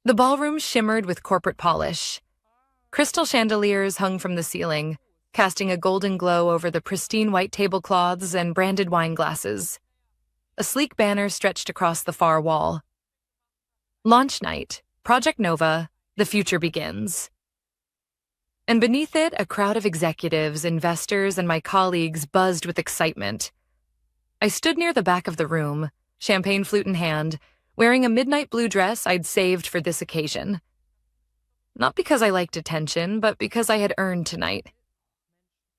The ballroom shimmered with corporate polish. Crystal chandeliers hung from the ceiling, casting a golden glow over the pristine white tablecloths and branded wine glasses. A sleek banner stretched across the far wall. Launch night, Project Nova, the future begins. And beneath it, a crowd of executives, investors, and my colleagues buzzed with excitement. I stood near the back of the room, champagne flute in hand, wearing a midnight blue dress I'd saved for this occasion. Not because I liked attention, but because I had earned tonight.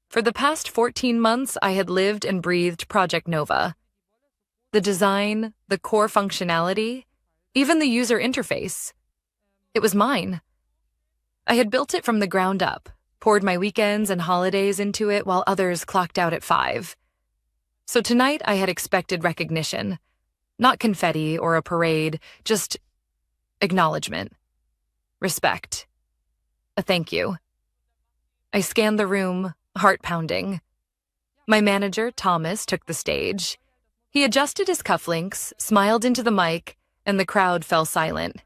For the past 14 months, I had lived and breathed Project Nova. The design, the core functionality, even the user interface. It was mine. I had built it from the ground up, poured my weekends and holidays into it while others clocked out at 5. So tonight I had expected recognition. Not confetti or a parade, just acknowledgement. Respect. A thank you. I scanned the room, heart pounding. My manager, Thomas, took the stage. He adjusted his cufflinks, smiled into the mic, and the crowd fell silent.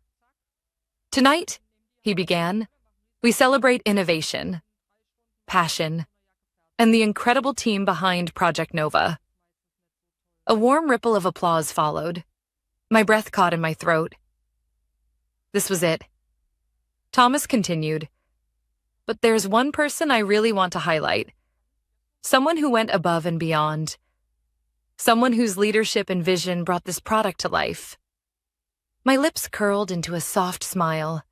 Tonight, he began, we celebrate innovation, passion, and the incredible team behind Project Nova. A warm ripple of applause followed. My breath caught in my throat. This was it. Thomas continued, but there's one person I really want to highlight. Someone who went above and beyond. Someone whose leadership and vision brought this product to life. My lips curled into a soft smile.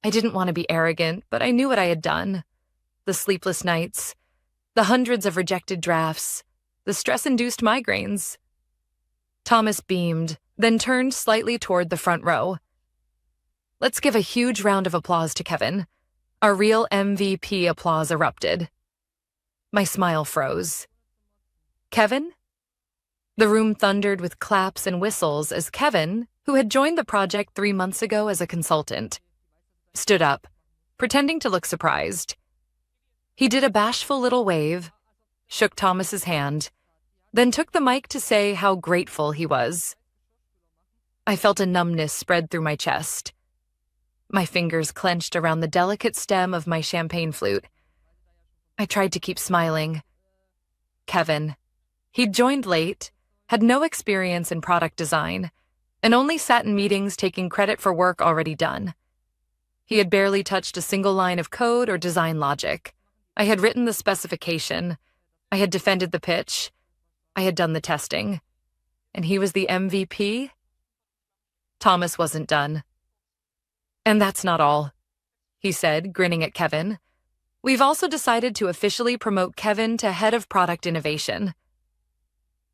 I didn't want to be arrogant, but I knew what I had done. The sleepless nights, the hundreds of rejected drafts, the stress-induced migraines. Thomas beamed, then turned slightly toward the front row. Let's give a huge round of applause to Kevin. Our real MVP applause erupted. My smile froze. Kevin? The room thundered with claps and whistles as Kevin, who had joined the project 3 months ago as a consultant, stood up, pretending to look surprised. He did a bashful little wave, shook Thomas's hand, then took the mic to say how grateful he was. I felt a numbness spread through my chest. My fingers clenched around the delicate stem of my champagne flute. I tried to keep smiling. Kevin. He'd joined late, had no experience in product design, and only sat in meetings taking credit for work already done. He had barely touched a single line of code or design logic. I had written the specification. I had defended the pitch. I had done the testing. And he was the MVP? Thomas wasn't done. And that's not all, he said, grinning at Kevin. We've also decided to officially promote Kevin to head of product innovation.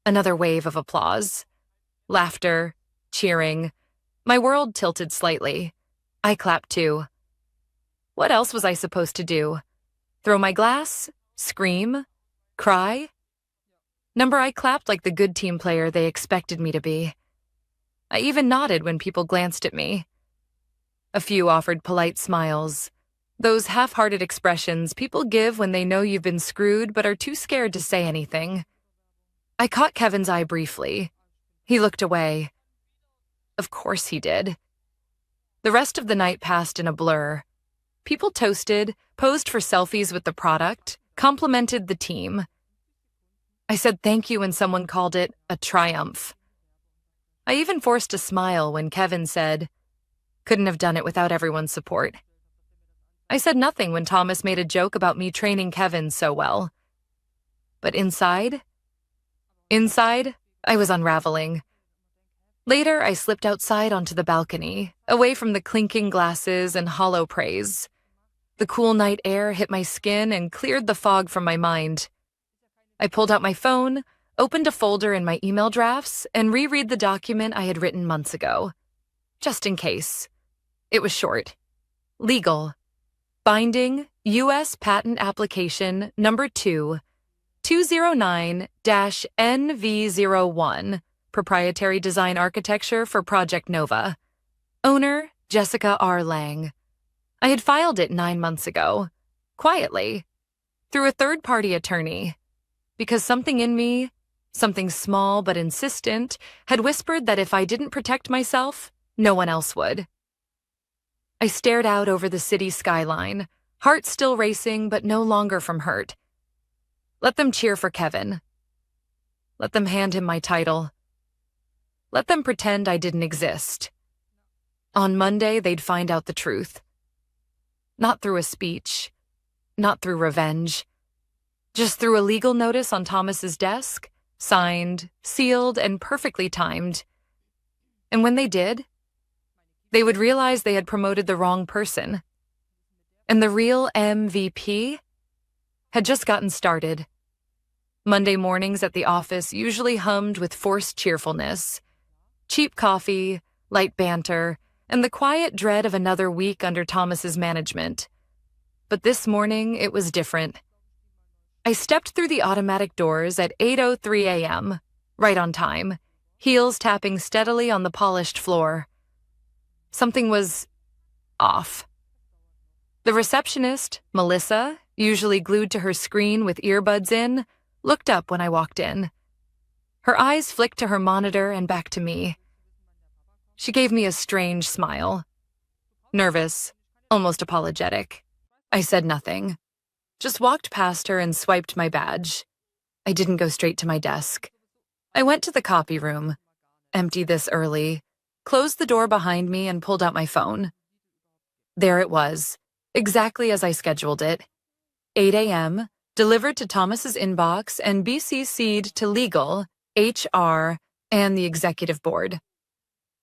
Another wave of applause. Laughter, cheering. My world tilted slightly. I clapped too. What else was I supposed to do? Throw my glass? Scream? Cry? I clapped like the good team player they expected me to be. I even nodded when people glanced at me. A few offered polite smiles. Those half-hearted expressions people give when they know you've been screwed but are too scared to say anything. I caught Kevin's eye briefly. He looked away. Of course he did. The rest of the night passed in a blur. People toasted, posed for selfies with the product, complimented the team. I said thank you when someone called it a triumph. I even forced a smile when Kevin said, couldn't have done it without everyone's support. I said nothing when Thomas made a joke about me training Kevin so well. But inside, I was unraveling. Later, I slipped outside onto the balcony, away from the clinking glasses and hollow praise. The cool night air hit my skin and cleared the fog from my mind. I pulled out my phone, opened a folder in my email drafts, and reread the document I had written months ago. Just in case. It was short. Legal. Binding, U.S. Patent Application Number 2, 209-NV01, Proprietary Design Architecture for Project Nova. Owner, Jessica R. Lang. I had filed it 9 months ago, quietly, through a third-party attorney, because something in me, something small but insistent, had whispered that if I didn't protect myself, no one else would. I stared out over the city skyline, heart still racing but no longer from hurt. Let them cheer for Kevin. Let them hand him my title. Let them pretend I didn't exist. On Monday, they'd find out the truth. Not through a speech, not through revenge, just through a legal notice on Thomas's desk, signed, sealed, and perfectly timed. And when they did, they would realize they had promoted the wrong person. And the real MVP had just gotten started. Monday mornings at the office usually hummed with forced cheerfulness, cheap coffee, light banter, and the quiet dread of another week under Thomas's management. But this morning, it was different. I stepped through the automatic doors at 8:03 a.m., right on time, heels tapping steadily on the polished floor. Something was off. The receptionist, Melissa, usually glued to her screen with earbuds in, looked up when I walked in. Her eyes flicked to her monitor and back to me. She gave me a strange smile. Nervous, almost apologetic. I said nothing. Just walked past her and swiped my badge. I didn't go straight to my desk. I went to the copy room, empty this early, closed the door behind me and pulled out my phone. There it was, exactly as I scheduled it. 8 a.m., delivered to Thomas's inbox and BCC'd to legal, HR, and the executive board.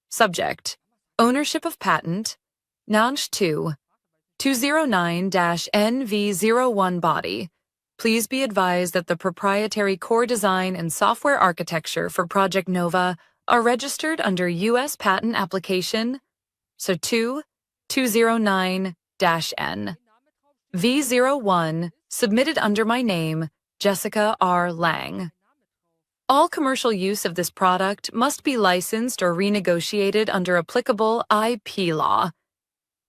Subject: ownership of patent, Nanj 2, 209-NV01 body. Please be advised that the proprietary core design and software architecture for Project Nova are registered under U.S. patent application, so 209-N. V01, submitted under my name, Jessica R. Lang. All commercial use of this product must be licensed or renegotiated under applicable IP law.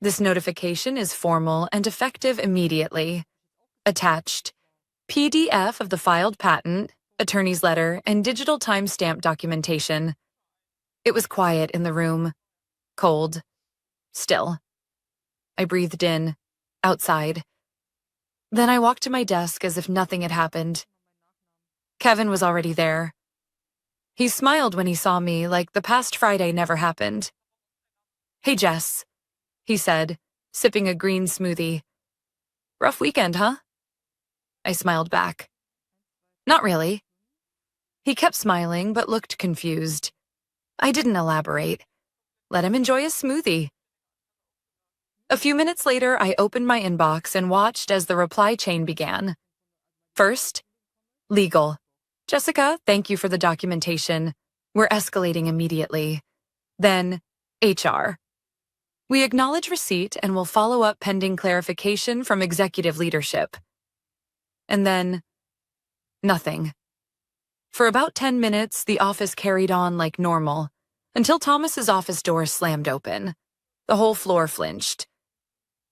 This notification is formal and effective immediately. Attached: PDF of the filed patent, attorney's letter, and digital timestamp documentation. It was quiet in the room. Cold. Still. I breathed in. Outside. Then I walked to my desk as if nothing had happened. Kevin was already there. He smiled when he saw me, like the past Friday never happened. "Hey, Jess," he said, sipping a green smoothie. "Rough weekend, huh?" I smiled back. "Not really." He kept smiling, but looked confused. I didn't elaborate. Let him enjoy his smoothie. A few minutes later, I opened my inbox and watched as the reply chain began. First, legal. "Jessica, thank you for the documentation. We're escalating immediately." Then, HR. "We acknowledge receipt and will follow up pending clarification from executive leadership." And then, nothing. For about 10 minutes, the office carried on like normal, until Thomas's office door slammed open. The whole floor flinched.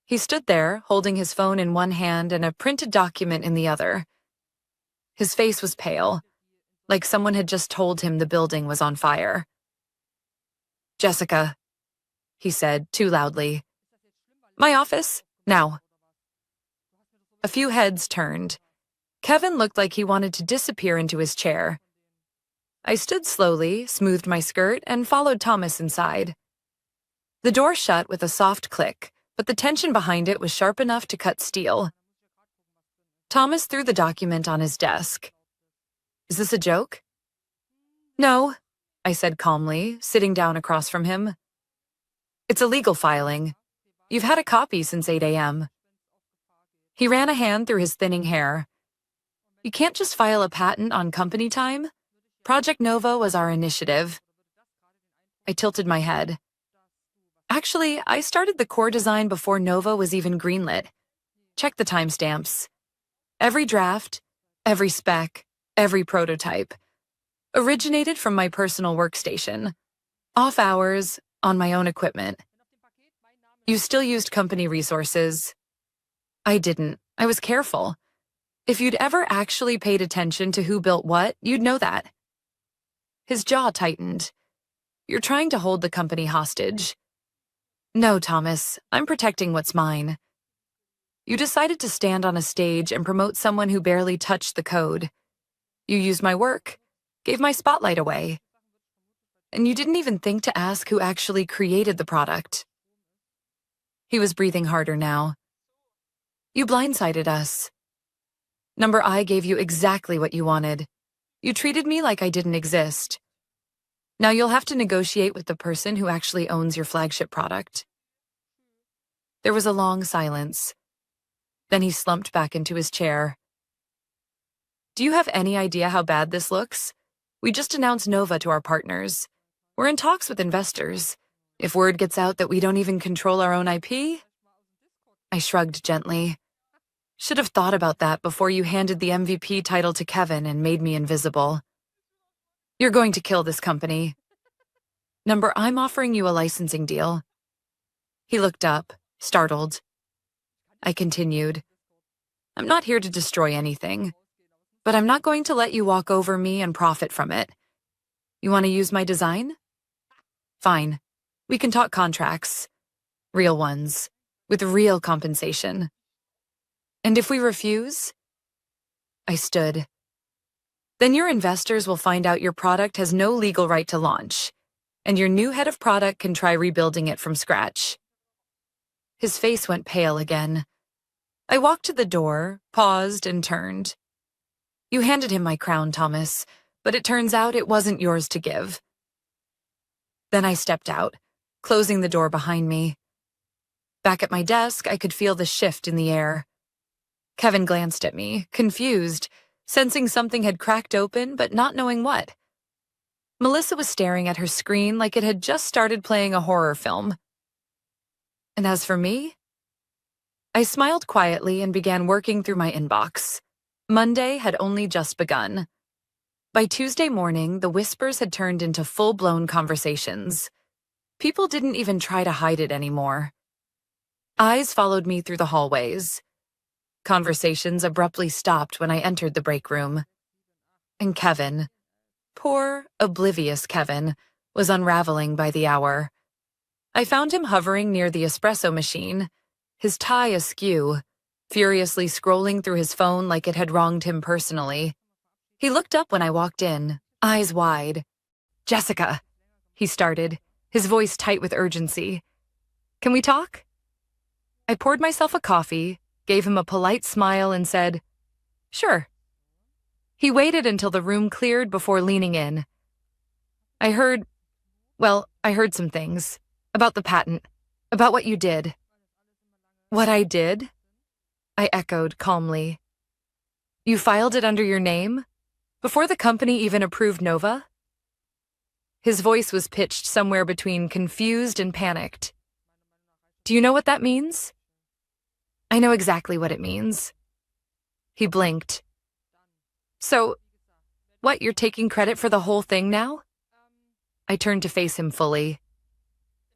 He stood there, holding his phone in one hand and a printed document in the other. His face was pale, like someone had just told him the building was on fire. "Jessica," he said, too loudly. "My office, now." A few heads turned. Kevin looked like he wanted to disappear into his chair. I stood slowly, smoothed my skirt, and followed Thomas inside. The door shut with a soft click, but the tension behind it was sharp enough to cut steel. Thomas threw the document on his desk. "Is this a joke?" "No," I said calmly, sitting down across from him. "It's a legal filing. You've had a copy since 8 a.m. He ran a hand through his thinning hair. "You can't just file a patent on company time. Project Nova was our initiative." I tilted my head. "Actually, I started the core design before Nova was even greenlit. Check the timestamps. Every draft, every spec, every prototype. Originated from my personal workstation. Off hours, on my own equipment. You still used company resources." I didn't. I was careful. If you'd ever actually paid attention to who built what, you'd know that. His jaw tightened. "You're trying to hold the company hostage." No, Thomas, I'm protecting what's mine. You decided to stand on a stage and promote someone who barely touched the code. You used my work, gave my spotlight away. And you didn't even think to ask who actually created the product. He was breathing harder now. You blindsided us. Number I gave you exactly what you wanted. You treated me like I didn't exist. Now you'll have to negotiate with the person who actually owns your flagship product. There was a long silence. Then he slumped back into his chair. Do you have any idea how bad this looks? We just announced Nova to our partners. We're in talks with investors. If word gets out that we don't even control our own IP? I shrugged gently. Should have thought about that before you handed the MVP title to Kevin and made me invisible. You're going to kill this company. Number, I'm offering you a licensing deal. He looked up, startled. I continued. I'm not here to destroy anything, but I'm not going to let you walk over me and profit from it. You want to use my design? Fine. We can talk contracts. Real ones. With real compensation. And if we refuse? I stood. Then your investors will find out your product has no legal right to launch, and your new head of product can try rebuilding it from scratch. His face went pale again. I walked to the door, paused, and turned. You handed him my crown, Thomas, but it turns out it wasn't yours to give. Then I stepped out, closing the door behind me. Back at my desk, I could feel the shift in the air. Kevin glanced at me, confused, sensing something had cracked open, but not knowing what. Melissa was staring at her screen like it had just started playing a horror film. And as for me, I smiled quietly and began working through my inbox. Monday had only just begun. By Tuesday morning, the whispers had turned into full-blown conversations. People didn't even try to hide it anymore. Eyes followed me through the hallways. Conversations abruptly stopped when I entered the break room. And Kevin, poor, oblivious Kevin, was unraveling by the hour. I found him hovering near the espresso machine, his tie askew, furiously scrolling through his phone like it had wronged him personally. He looked up when I walked in, eyes wide. Jessica, he started, his voice tight with urgency. Can we talk? I poured myself a coffee, gave him a polite smile, and said, Sure. He waited until the room cleared before leaning in. I heard some things. About the patent. About what you did. What I did? I echoed calmly. You filed it under your name? Before the company even approved Nova? His voice was pitched somewhere between confused and panicked. Do you know what that means? I know exactly what it means. He blinked. So, what, you're taking credit for the whole thing now? I turned to face him fully.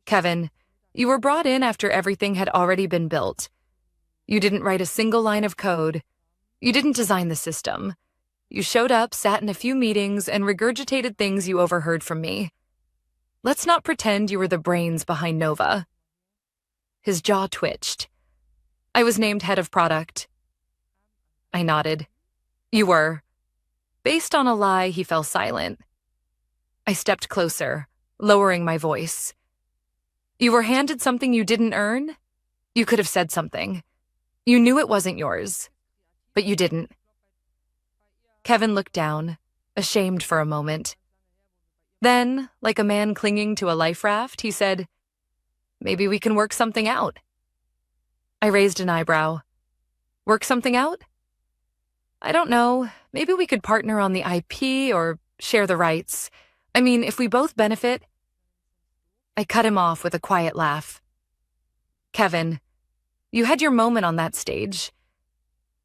Kevin, you were brought in after everything had already been built. You didn't write a single line of code. You didn't design the system. You showed up, sat in a few meetings, and regurgitated things you overheard from me. Let's not pretend you were the brains behind Nova. His jaw twitched. I was named head of product. I nodded. You were. Based on a lie, he fell silent. I stepped closer, lowering my voice. You were handed something you didn't earn? You could have said something. You knew it wasn't yours, but you didn't. Kevin looked down, ashamed for a moment. Then, like a man clinging to a life raft, he said, Maybe we can work something out. I raised an eyebrow. Work something out? I don't know. Maybe we could partner on the IP or share the rights. I mean, if we both benefit. I cut him off with a quiet laugh. Kevin, you had your moment on that stage.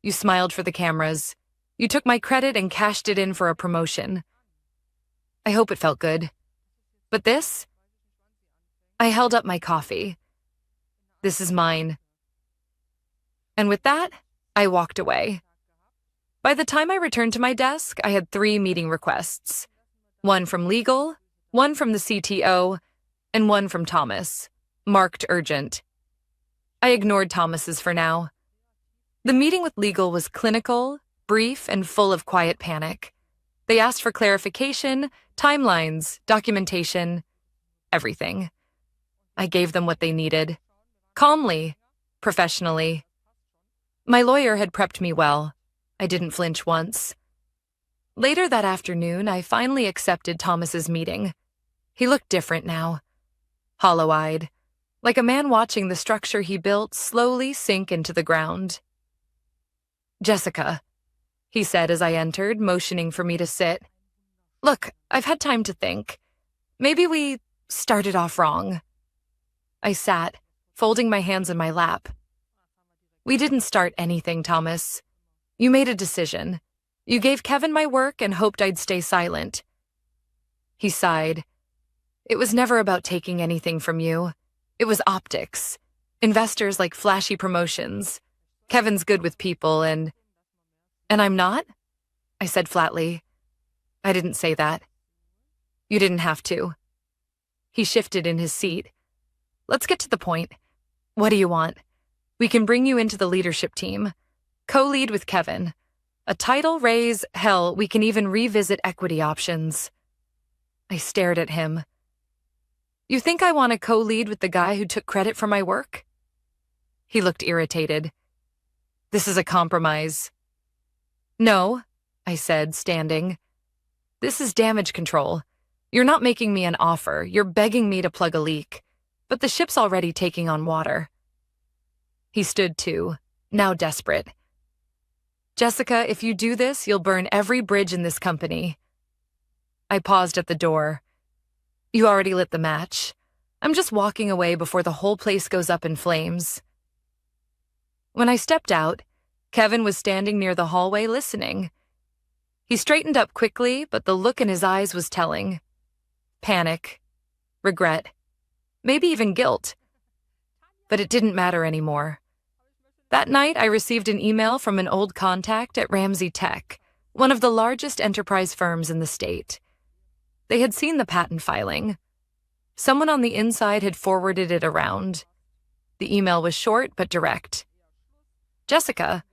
You smiled for the cameras. You took my credit and cashed it in for a promotion. I hope it felt good. But this? I held up my coffee. This is mine. And with that, I walked away. By the time I returned to my desk, I had 3 meeting requests. 1 from legal, 1 from the CTO, and 1 from Thomas. marked urgent. I ignored Thomas's for now. The meeting with legal was clinical, brief, and full of quiet panic. They asked for clarification, timelines, documentation, everything. I gave them what they needed. Calmly, professionally. My lawyer had prepped me well. I didn't flinch once. Later that afternoon, I finally accepted Thomas's meeting. He looked different now. Hollow-eyed, like a man watching the structure he built slowly sink into the ground. "Jessica," he said as I entered, motioning for me to sit. "Look, I've had time to think. Maybe we started off wrong." I sat, folding my hands in my lap. "We didn't start anything, Thomas. You made a decision. You gave Kevin my work and hoped I'd stay silent." He sighed. "It was never about taking anything from you. It was optics. Investors like flashy promotions. Kevin's good with people and I'm not?" I said flatly. "I didn't say that." "You didn't have to." He shifted in his seat. "Let's get to the point. What do you want? We can bring you into the leadership team. Co-lead with Kevin. A title raise, hell, we can even revisit equity options." I stared at him. "You think I want to co-lead with the guy who took credit for my work?" He looked irritated. "This is a compromise." "No," I said, standing. "This is damage control. You're not making me an offer. You're begging me to plug a leak. But the ship's already taking on water." He stood too, now desperate. "Jessica, if you do this, you'll burn every bridge in this company." I paused at the door. "You already lit the match. I'm just walking away before the whole place goes up in flames." When I stepped out, Kevin was standing near the hallway listening. He straightened up quickly, but the look in his eyes was telling. Panic, regret, maybe even guilt. But it didn't matter anymore. That night, I received an email from an old contact at Ramsey Tech, one of the largest enterprise firms in the state. They had seen the patent filing. Someone on the inside had forwarded it around. The email was short but direct. "Jessica,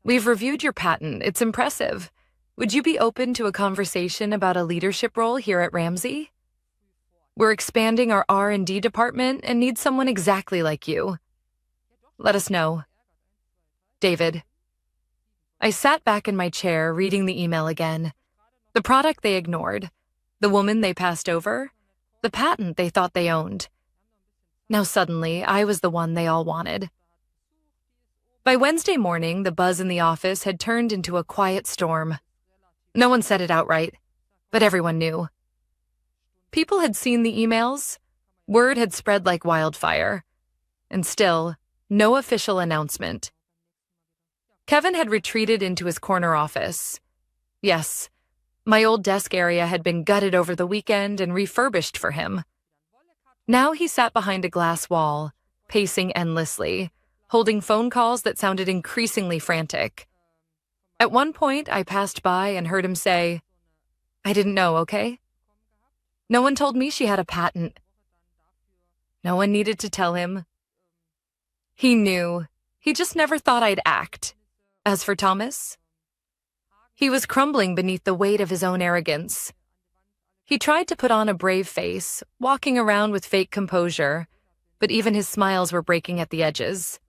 we've reviewed your patent. It's impressive. Would you be open to a conversation about a leadership role here at Ramsey? We're expanding our R&D department and need someone exactly like you. Let us know. David." I sat back in my chair, reading the email again. The product they ignored, the woman they passed over, the patent they thought they owned. Now suddenly, I was the one they all wanted. By Wednesday morning, the buzz in the office had turned into a quiet storm. No one said it outright, but everyone knew. People had seen the emails. Word had spread like wildfire. And still, no official announcement. Kevin had retreated into his corner office. Yes, my old desk area had been gutted over the weekend and refurbished for him. Now he sat behind a glass wall, pacing endlessly, holding phone calls that sounded increasingly frantic. At one point, I passed by and heard him say, "I didn't know, okay? No one told me she had a patent." No one needed to tell him. He knew. He just never thought I'd act. As for Thomas, he was crumbling beneath the weight of his own arrogance. He tried to put on a brave face, walking around with fake composure, but even his smiles were breaking at the edges.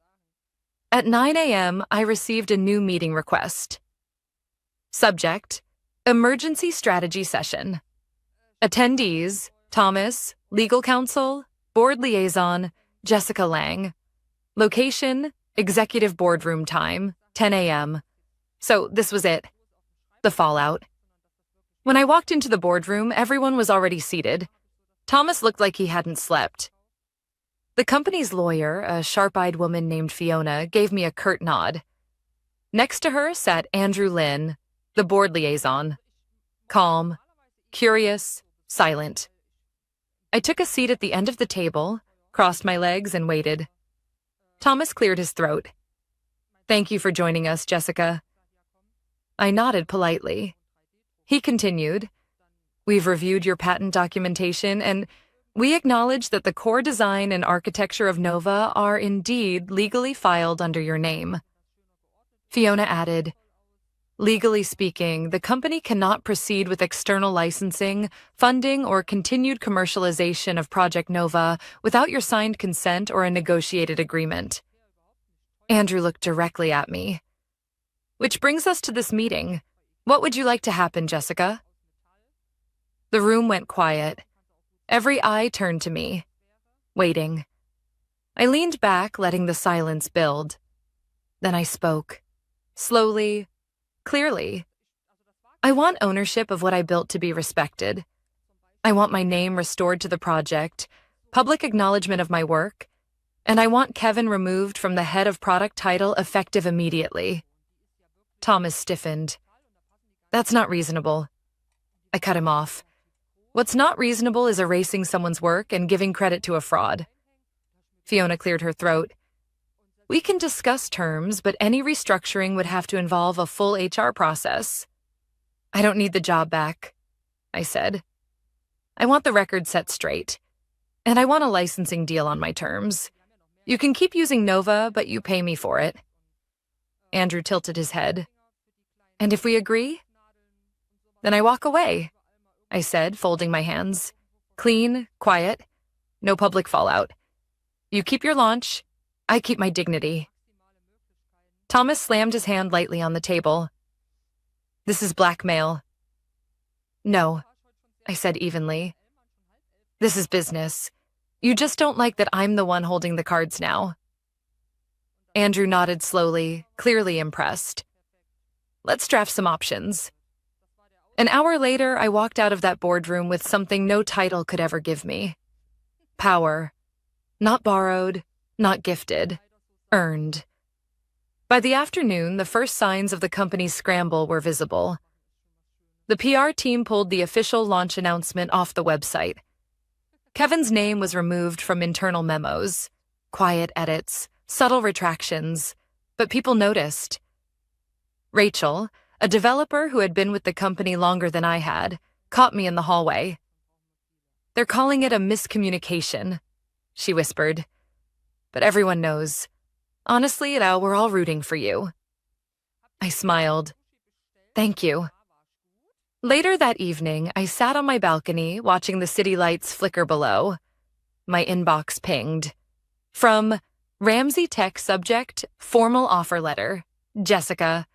At 9 a.m., I received a new meeting request. Subject: Emergency Strategy Session. Attendees: Thomas, Legal Counsel, Board Liaison, Jessica Lang. Location: Executive Boardroom time, 10 a.m. So this was it. The fallout. When I walked into the boardroom, everyone was already seated. Thomas looked like he hadn't slept. The company's lawyer, a sharp-eyed woman named Fiona, gave me a curt nod. Next to her sat Andrew Lynn, the board liaison. Calm, curious, silent. I took a seat at the end of the table, crossed my legs, and waited. Thomas cleared his throat. "Thank you for joining us, Jessica." I nodded politely. He continued, "We've reviewed your patent documentation and, We acknowledge that the core design and architecture of Nova are indeed legally filed under your name. Fiona added, legally speaking, the company cannot proceed with external licensing, funding, or continued commercialization of Project Nova without your signed consent or a negotiated agreement. Andrew looked directly at me. Which brings us to this meeting. What would you like to happen, Jessica? The room went quiet. Every eye turned to me, waiting. I leaned back, letting the silence build. Then I spoke, slowly, clearly. I want ownership of what I built to be respected. I want my name restored to the project, public acknowledgement of my work, and I want Kevin removed from the head of product title effective immediately. Thomas stiffened. That's not reasonable. I cut him off. What's not reasonable is erasing someone's work and giving credit to a fraud. Fiona cleared her throat. We can discuss terms, but any restructuring would have to involve a full HR process. I don't need the job back, I said. I want the record set straight. And I want a licensing deal on my terms. You can keep using Nova, but you pay me for it. Andrew tilted his head. And if we agree? Then I walk away, I said, folding my hands. Clean, quiet, no public fallout. You keep your launch, I keep my dignity. Thomas slammed his hand lightly on the table. This is blackmail. No, I said evenly. This is business. You just don't like that I'm the one holding the cards now. Andrew nodded slowly, clearly impressed. Let's draft some options. An hour later, I walked out of that boardroom with something no title could ever give me. Power. Not borrowed, not gifted, earned. By the afternoon, the first signs of the company's scramble were visible. The PR team pulled the official launch announcement off the website. Kevin's name was removed from internal memos, quiet edits, subtle retractions, but people noticed. Rachel, a developer who had been with the company longer than I had, caught me in the hallway. They're calling it a miscommunication, she whispered. But everyone knows. Honestly, Lau, we're all rooting for you. I smiled. Thank you. Later that evening, I sat on my balcony watching the city lights flicker below. My inbox pinged. From Ramsey Tech subject, formal offer letter. Jessica,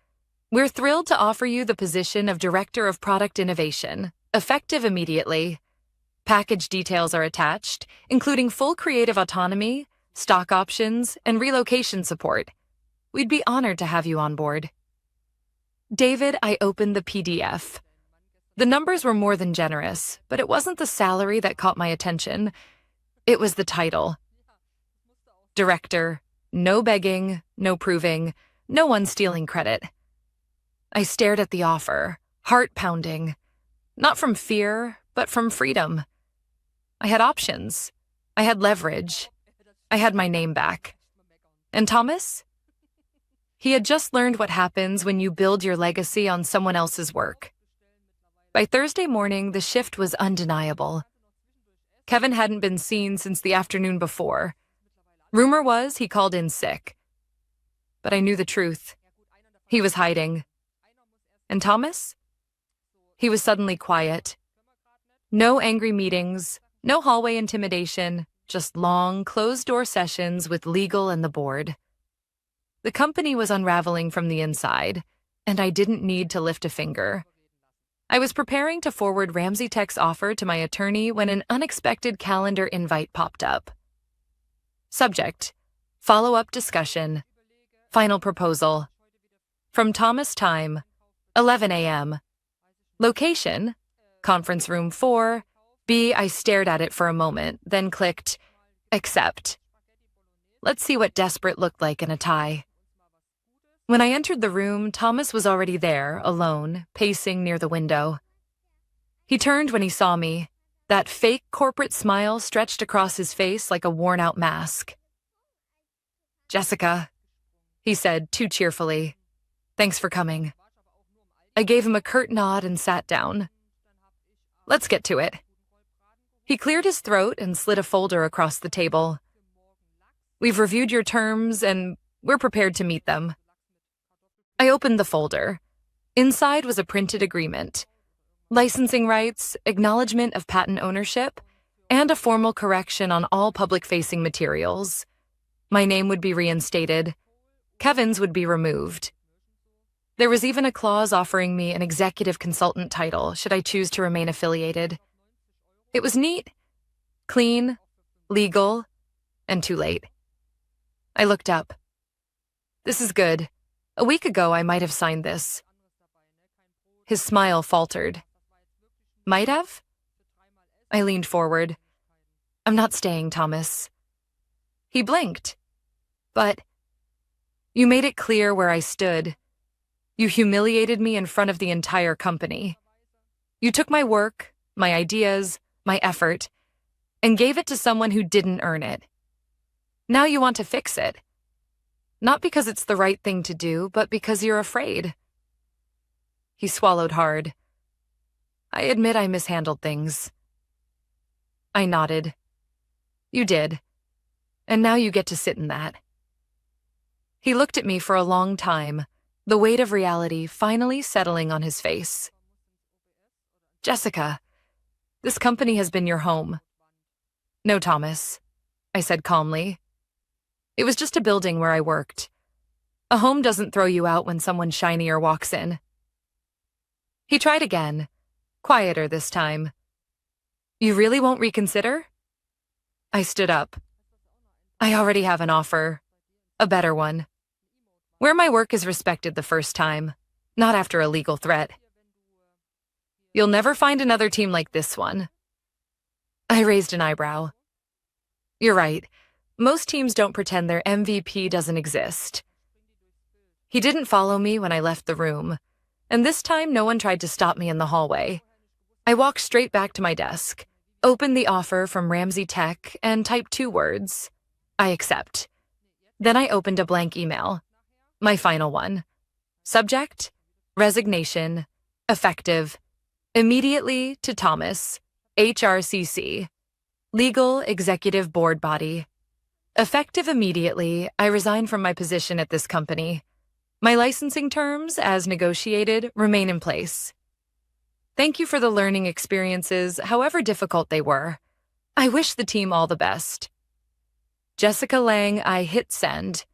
we're thrilled to offer you the position of Director of Product Innovation, effective immediately. Package details are attached, including full creative autonomy, stock options, and relocation support. We'd be honored to have you on board. David, I opened the PDF. The numbers were more than generous, but it wasn't the salary that caught my attention. It was the title. Director. No begging, no proving, no one stealing credit. I stared at the offer, heart pounding. Not from fear, but from freedom. I had options. I had leverage. I had my name back. And Thomas? He had just learned what happens when you build your legacy on someone else's work. By Thursday morning, the shift was undeniable. Kevin hadn't been seen since the afternoon before. Rumor was he called in sick. But I knew the truth. He was hiding. And Thomas? He was suddenly quiet. No angry meetings, no hallway intimidation, just long, closed-door sessions with legal and the board. The company was unraveling from the inside, and I didn't need to lift a finger. I was preparing to forward Ramsey Tech's offer to my attorney when an unexpected calendar invite popped up. Subject: follow-up discussion. Final proposal. From Thomas time, 11 a.m. Location: conference room 4. I stared at it for a moment, then clicked accept. Let's see what desperate looked like in a tie. When I entered the room, Thomas was already there, alone, pacing near the window. He turned when he saw me. That fake corporate smile stretched across his face like a worn-out mask. Jessica, he said too cheerfully. Thanks for coming. I gave him a curt nod and sat down. Let's get to it. He cleared his throat and slid a folder across the table. We've reviewed your terms and we're prepared to meet them. I opened the folder. Inside was a printed agreement. Licensing rights, acknowledgement of patent ownership, and a formal correction on all public-facing materials. My name would be reinstated. Kevin's would be removed. There was even a clause offering me an executive consultant title should I choose to remain affiliated. It was neat, clean, legal, and too late. I looked up. This is good. A week ago, I might have signed this. His smile faltered. Might have? I leaned forward. I'm not staying, Thomas. He blinked. But you made it clear where I stood. You humiliated me in front of the entire company. You took my work, my ideas, my effort, and gave it to someone who didn't earn it. Now you want to fix it. Not because it's the right thing to do, but because you're afraid. He swallowed hard. I admit I mishandled things. I nodded. You did. And now you get to sit in that. He looked at me for a long time, the weight of reality finally settling on his face. Jessica, this company has been your home. No, Thomas, I said calmly. It was just a building where I worked. A home doesn't throw you out when someone shinier walks in. He tried again, quieter this time. You really won't reconsider? I stood up. I already have an offer. A better one. Where my work is respected the first time, not after a legal threat. You'll never find another team like this one. I raised an eyebrow. You're right. Most teams don't pretend their MVP doesn't exist. He didn't follow me when I left the room, and this time no one tried to stop me in the hallway. I walked straight back to my desk, opened the offer from Ramsey Tech, and typed 2 words. I accept. Then I opened a blank email. My final one. Subject, resignation, effective, immediately to Thomas, HRCC, legal executive board body. Effective immediately, I resign from my position at this company. My licensing terms, as negotiated, remain in place. Thank you for the learning experiences, however difficult they were. I wish the team all the best. Jessica Lang, I hit send.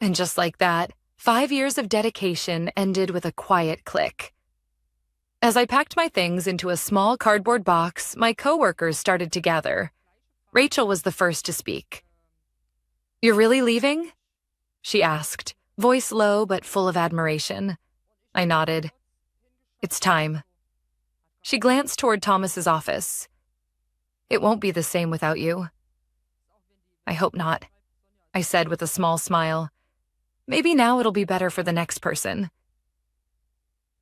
And just like that, 5 years of dedication ended with a quiet click. As I packed my things into a small cardboard box, my coworkers started to gather. Rachel was the first to speak. You're really leaving? She asked, voice low but full of admiration. I nodded. It's time. She glanced toward Thomas's office. It won't be the same without you. I hope not, I said with a small smile. Maybe now it'll be better for the next person.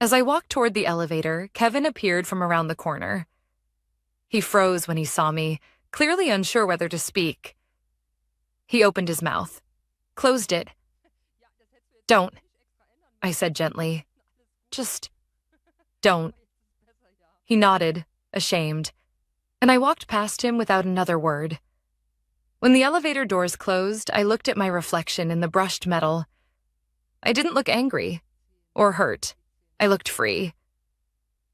As I walked toward the elevator, Kevin appeared from around the corner. He froze when he saw me, clearly unsure whether to speak. He opened his mouth, closed it. Don't, I said gently. Just don't. He nodded, ashamed, and I walked past him without another word. When the elevator doors closed, I looked at my reflection in the brushed metal. I didn't look angry or hurt. I looked free.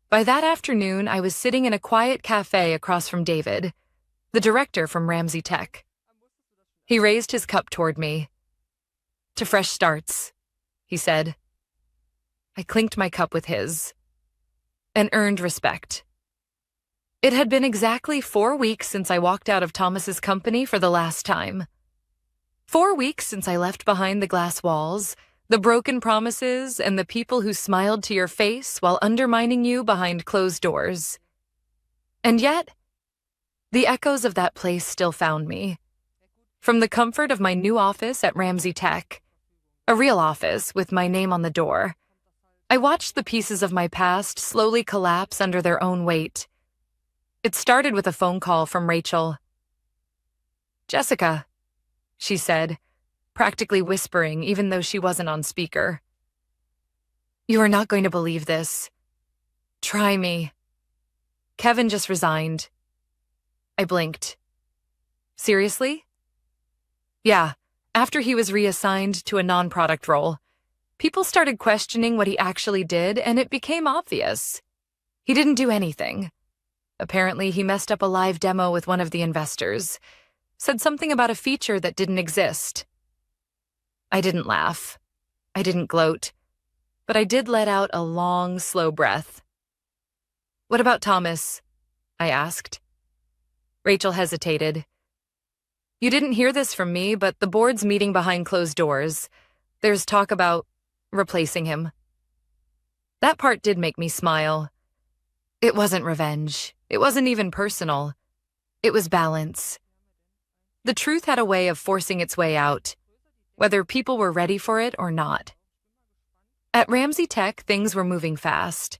By that afternoon, I was sitting in a quiet cafe across from David, the director from Ramsey Tech. He raised his cup toward me. To fresh starts, he said. I clinked my cup with his and earned respect. It had been exactly 4 weeks since I walked out of Thomas's company for the last time. 4 weeks since I left behind the glass walls, the broken promises, and the people who smiled to your face while undermining you behind closed doors. And yet, the echoes of that place still found me. From the comfort of my new office at Ramsey Tech, a real office with my name on the door, I watched the pieces of my past slowly collapse under their own weight. It started with a phone call from Rachel. Jessica, she said, practically whispering even though she wasn't on speaker. You are not going to believe this. Try me. Kevin just resigned. I blinked. Seriously? Yeah, after he was reassigned to a non-product role. People started questioning what he actually did, and it became obvious. He didn't do anything. Apparently, he messed up a live demo with one of the investors, said something about a feature that didn't exist. I didn't laugh. I didn't gloat. But I did let out a long, slow breath. What about Thomas? I asked. Rachel hesitated. You didn't hear this from me, but the board's meeting behind closed doors. There's talk about replacing him. That part did make me smile. It wasn't revenge. It wasn't even personal. It was balance. The truth had a way of forcing its way out, whether people were ready for it or not. At Ramsey Tech, things were moving fast.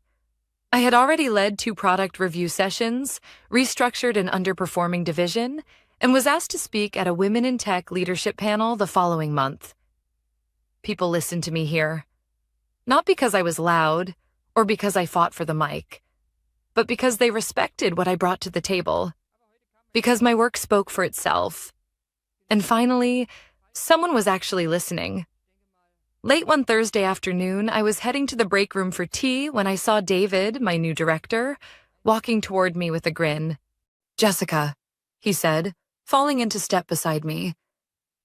I had already led 2 product review sessions, restructured an underperforming division, and was asked to speak at a Women in Tech leadership panel the following month. People listened to me here, not because I was loud or because I fought for the mic, but because they respected what I brought to the table, because my work spoke for itself. And finally, someone was actually listening. Late one Thursday afternoon, I was heading to the break room for tea when I saw David, my new director, walking toward me with a grin. Jessica, he said, falling into step beside me.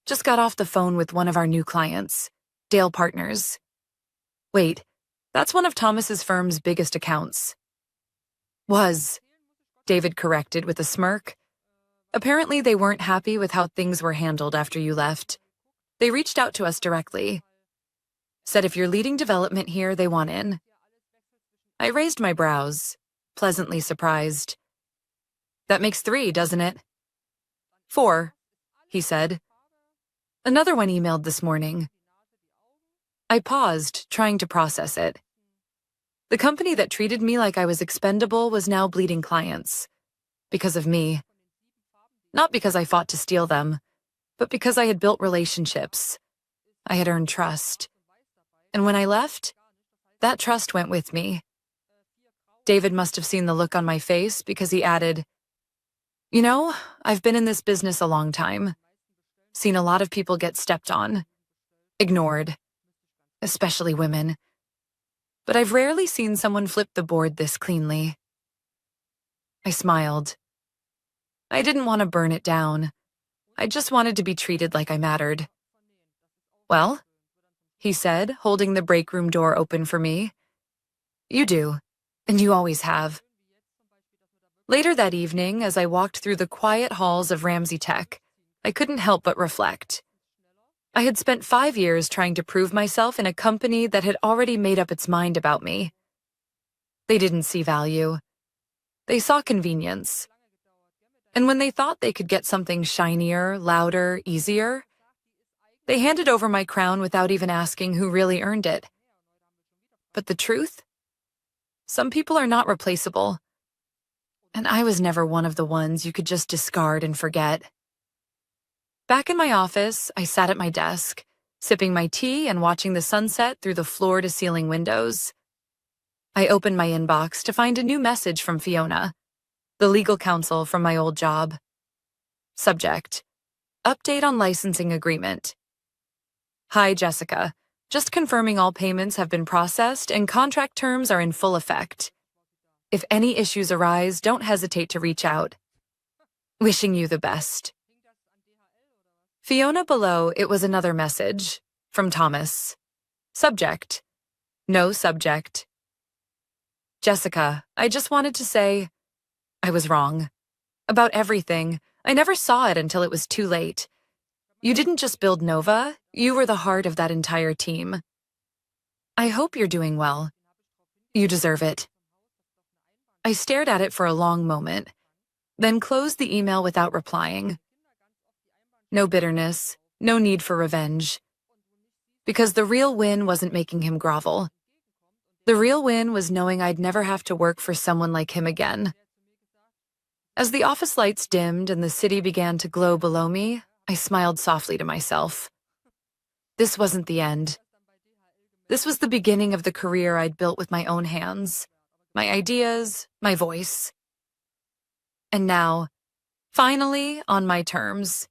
Just got off the phone with one of our new clients, Dale Partners. Wait, that's one of Thomas's firm's biggest accounts. Was, David corrected with a smirk. Apparently they weren't happy with how things were handled after you left. They reached out to us directly. Said if you're leading development here, they want in. I raised my brows, pleasantly surprised. That makes 3, doesn't it? 4, he said. Another one emailed this morning. I paused, trying to process it. The company that treated me like I was expendable was now bleeding clients. Because of me. Not because I fought to steal them, but because I had built relationships. I had earned trust. And when I left, that trust went with me. David must have seen the look on my face because he added, You know, I've been in this business a long time. Seen a lot of people get stepped on, ignored, especially women. But I've rarely seen someone flip the board this cleanly. I smiled. I didn't want to burn it down. I just wanted to be treated like I mattered. Well, he said, holding the break room door open for me. You do, and you always have. Later that evening, as I walked through the quiet halls of Ramsey Tech, I couldn't help but reflect. I had spent 5 years trying to prove myself in a company that had already made up its mind about me. They didn't see value. They saw convenience. And when they thought they could get something shinier, louder, easier, they handed over my crown without even asking who really earned it. But the truth? Some people are not replaceable. And I was never one of the ones you could just discard and forget. Back in my office, I sat at my desk, sipping my tea and watching the sunset through the floor-to-ceiling windows. I opened my inbox to find a new message from Fiona, the legal counsel from my old job. Subject: Update on licensing agreement. Hi, Jessica. Just confirming all payments have been processed and contract terms are in full effect. If any issues arise, don't hesitate to reach out. Wishing you the best. Fiona below, it was another message from Thomas. Subject: No subject. Jessica, I just wanted to say I was wrong. About everything. I never saw it until it was too late. You didn't just build Nova, you were the heart of that entire team. I hope you're doing well. You deserve it. I stared at it for a long moment, then closed the email without replying. No bitterness, no need for revenge. Because the real win wasn't making him grovel. The real win was knowing I'd never have to work for someone like him again. As the office lights dimmed and the city began to glow below me, I smiled softly to myself. This wasn't the end. This was the beginning of the career I'd built with my own hands, my ideas, my voice. And now, Finally, on my terms.